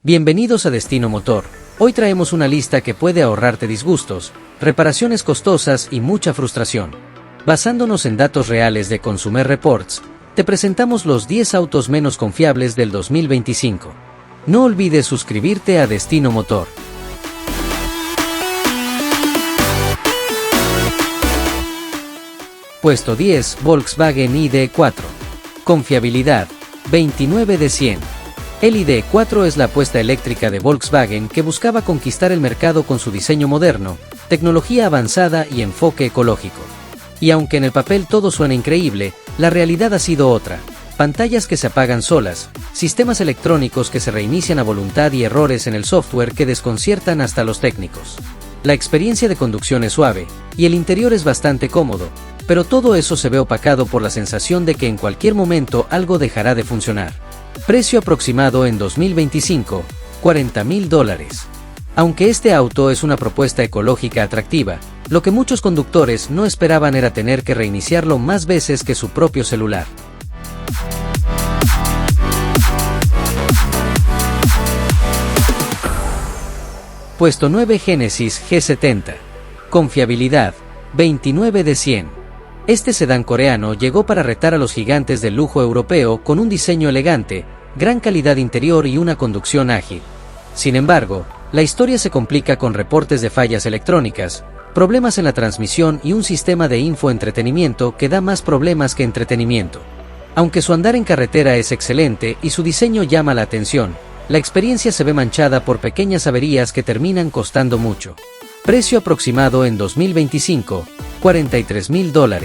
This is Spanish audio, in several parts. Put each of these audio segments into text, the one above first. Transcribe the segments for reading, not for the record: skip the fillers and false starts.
Bienvenidos a Destino Motor. Hoy traemos una lista que puede ahorrarte disgustos, reparaciones costosas y mucha frustración. Basándonos en datos reales de Consumer Reports, te presentamos los 10 autos menos confiables del 2025. No olvides suscribirte a Destino Motor. Puesto 10, Volkswagen ID.4. Confiabilidad, 29 de 100. El ID.4 es la apuesta eléctrica de Volkswagen que buscaba conquistar el mercado con su diseño moderno, tecnología avanzada y enfoque ecológico. Y aunque en el papel todo suena increíble, la realidad ha sido otra. Pantallas que se apagan solas, sistemas electrónicos que se reinician a voluntad y errores en el software que desconciertan hasta los técnicos. La experiencia de conducción es suave, y el interior es bastante cómodo, pero todo eso se ve opacado por la sensación de que en cualquier momento algo dejará de funcionar. Precio aproximado en 2025, $40.000. Aunque este auto es una propuesta ecológica atractiva, lo que muchos conductores no esperaban era tener que reiniciarlo más veces que su propio celular. Puesto 9, Genesis G70. Confiabilidad, 29 de 100. Este sedán coreano llegó para retar a los gigantes del lujo europeo con un diseño elegante, gran calidad interior y una conducción ágil. Sin embargo, la historia se complica con reportes de fallas electrónicas, problemas en la transmisión y un sistema de infoentretenimiento que da más problemas que entretenimiento. Aunque su andar en carretera es excelente y su diseño llama la atención, la experiencia se ve manchada por pequeñas averías que terminan costando mucho. Precio aproximado en 2025, $43.000.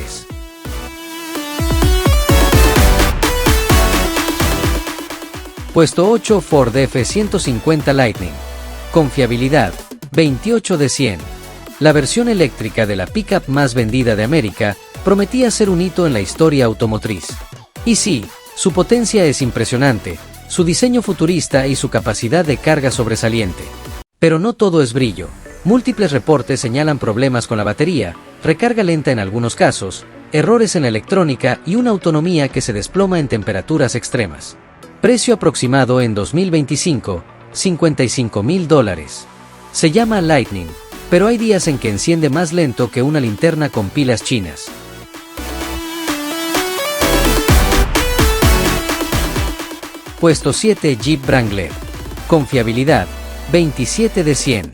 Puesto 8, Ford F-150 Lightning. Confiabilidad, 28 de 100. La versión eléctrica de la pickup más vendida de América prometía ser un hito en la historia automotriz. Y sí, su potencia es impresionante, su diseño futurista y su capacidad de carga sobresaliente. Pero no todo es brillo. Múltiples reportes señalan problemas con la batería, recarga lenta en algunos casos, errores en la electrónica y una autonomía que se desploma en temperaturas extremas. Precio aproximado en 2025, $55.000. Se llama Lightning, pero hay días en que enciende más lento que una linterna con pilas chinas. Puesto 7, Jeep Wrangler. Confiabilidad, 27 de 100.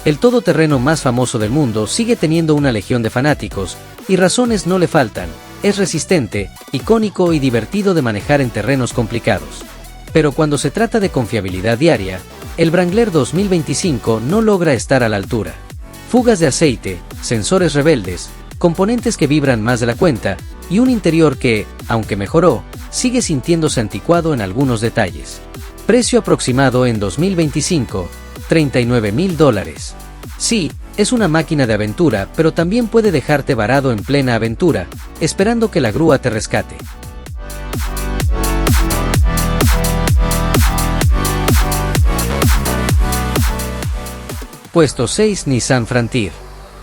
El todoterreno más famoso del mundo sigue teniendo una legión de fanáticos, y razones no le faltan. Es resistente, icónico y divertido de manejar en terrenos complicados. Pero cuando se trata de confiabilidad diaria, el Wrangler 2025 no logra estar a la altura. Fugas de aceite, sensores rebeldes, componentes que vibran más de la cuenta, y un interior que, aunque mejoró, sigue sintiéndose anticuado en algunos detalles. Precio aproximado en 2025, $39.000. Sí, es una máquina de aventura, pero también puede dejarte varado en plena aventura, esperando que la grúa te rescate. Puesto 6, Nissan Frontier.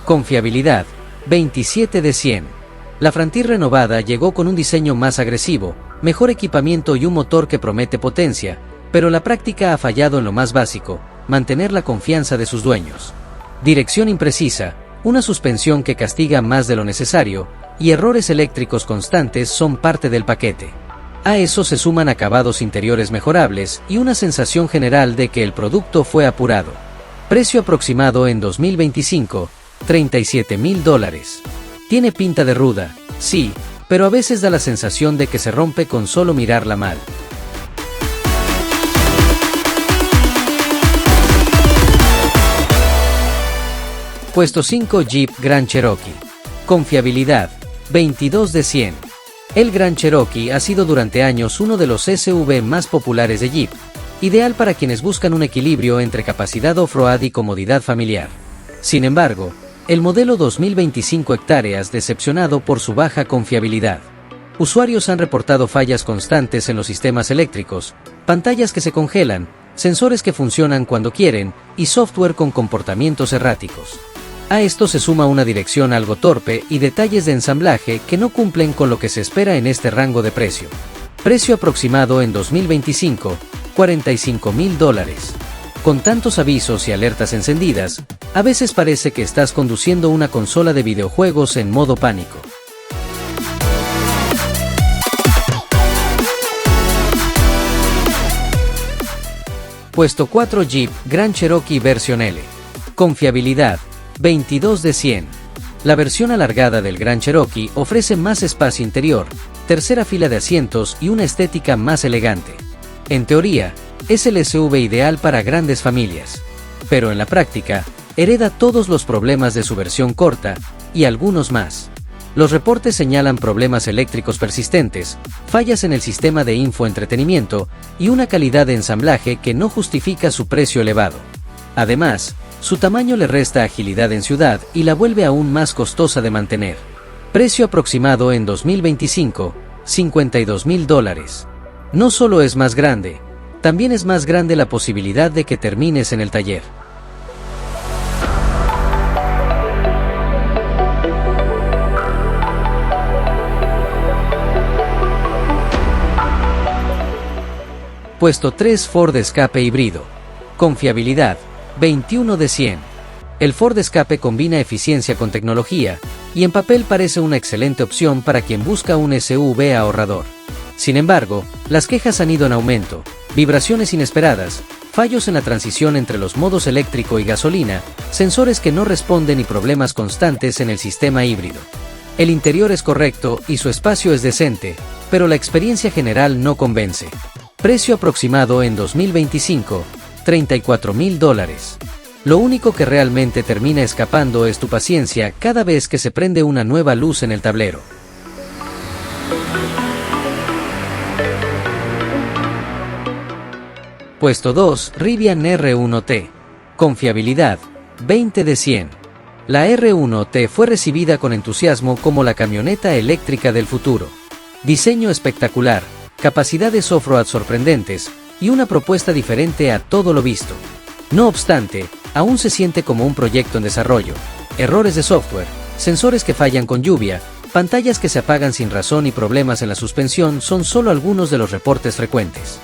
Confiabilidad, 27 de 100. La Frontier renovada llegó con un diseño más agresivo, mejor equipamiento y un motor que promete potencia, pero la práctica ha fallado en lo más básico: mantener la confianza de sus dueños. Dirección imprecisa, una suspensión que castiga más de lo necesario, y errores eléctricos constantes son parte del paquete. A eso se suman acabados interiores mejorables y una sensación general de que el producto fue apurado. Precio aproximado en 2025, $37.000. Tiene pinta de ruda, sí, pero a veces da la sensación de que se rompe con solo mirarla mal. Puesto 5, Jeep Grand Cherokee. Confiabilidad, 22 de 100. El Grand Cherokee ha sido durante años uno de los SUV más populares de Jeep, ideal para quienes buscan un equilibrio entre capacidad off-road y comodidad familiar. Sin embargo, el modelo 2025 hectáreas decepcionado por su baja confiabilidad. Usuarios han reportado fallas constantes en los sistemas eléctricos, pantallas que se congelan, sensores que funcionan cuando quieren y software con comportamientos erráticos. A esto se suma una dirección algo torpe y detalles de ensamblaje que no cumplen con lo que se espera en este rango de precio. Precio aproximado en 2025, $45.000. Con tantos avisos y alertas encendidas, a veces parece que estás conduciendo una consola de videojuegos en modo pánico. Puesto 4 Jeep Grand Cherokee versión L. Confiabilidad, 22 de 100. La versión alargada del Grand Cherokee ofrece más espacio interior, tercera fila de asientos y una estética más elegante. En teoría, es el SUV ideal para grandes familias, pero en la práctica, hereda todos los problemas de su versión corta, y algunos más. Los reportes señalan problemas eléctricos persistentes, fallas en el sistema de infoentretenimiento y una calidad de ensamblaje que no justifica su precio elevado. Además, su tamaño le resta agilidad en ciudad y la vuelve aún más costosa de mantener. Precio aproximado en 2025, $52,000. No solo es más grande, también es más grande la posibilidad de que termines en el taller. Puesto 3 Ford Escape híbrido. Confiabilidad, 21 de 100. El Ford Escape combina eficiencia con tecnología, y en papel parece una excelente opción para quien busca un SUV ahorrador. Sin embargo, las quejas han ido en aumento, vibraciones inesperadas, fallos en la transición entre los modos eléctrico y gasolina, sensores que no responden y problemas constantes en el sistema híbrido. El interior es correcto y su espacio es decente, pero la experiencia general no convence. Precio aproximado en 2025, $34,000. Lo único que realmente termina escapando es tu paciencia cada vez que se prende una nueva luz en el tablero. Puesto 2 Rivian R1T. Confiabilidad, 20 de 100. La R1T fue recibida con entusiasmo como la camioneta eléctrica del futuro. Diseño espectacular, capacidades off-road sorprendentes y una propuesta diferente a todo lo visto. No obstante, aún se siente como un proyecto en desarrollo. Errores de software, sensores que fallan con lluvia, pantallas que se apagan sin razón y problemas en la suspensión son solo algunos de los reportes frecuentes.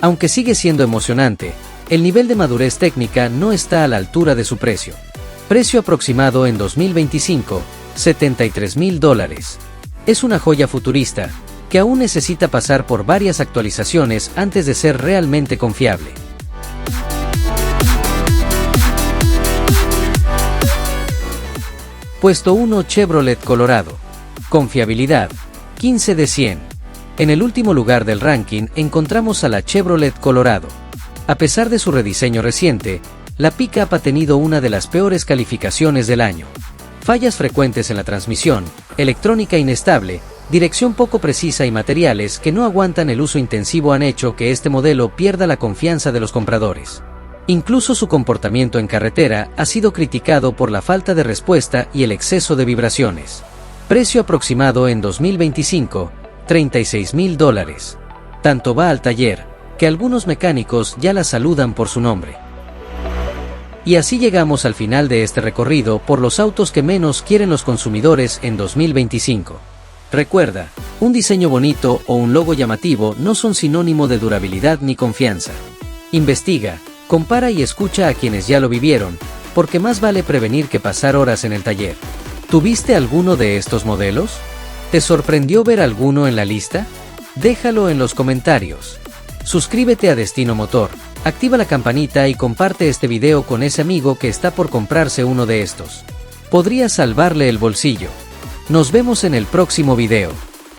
Aunque sigue siendo emocionante, el nivel de madurez técnica no está a la altura de su precio. Precio aproximado en 2025, $73,000. Es una joya futurista, que aún necesita pasar por varias actualizaciones antes de ser realmente confiable. Puesto 1 Chevrolet Colorado. Confiabilidad, 15 de 100. En el último lugar del ranking encontramos a la Chevrolet Colorado. A pesar de su rediseño reciente, la pick-up ha tenido una de las peores calificaciones del año. Fallas frecuentes en la transmisión, electrónica inestable, dirección poco precisa y materiales que no aguantan el uso intensivo han hecho que este modelo pierda la confianza de los compradores. Incluso su comportamiento en carretera ha sido criticado por la falta de respuesta y el exceso de vibraciones. Precio aproximado en 2025, $36,000. Tanto va al taller, que algunos mecánicos ya la saludan por su nombre. Y así llegamos al final de este recorrido por los autos que menos quieren los consumidores en 2025. Recuerda, un diseño bonito o un logo llamativo no son sinónimo de durabilidad ni confianza. Investiga, compara y escucha a quienes ya lo vivieron, porque más vale prevenir que pasar horas en el taller. ¿Tuviste alguno de estos modelos? ¿Te sorprendió ver alguno en la lista? Déjalo en los comentarios. Suscríbete a Destino Motor, activa la campanita y comparte este video con ese amigo que está por comprarse uno de estos. Podría salvarle el bolsillo. Nos vemos en el próximo video.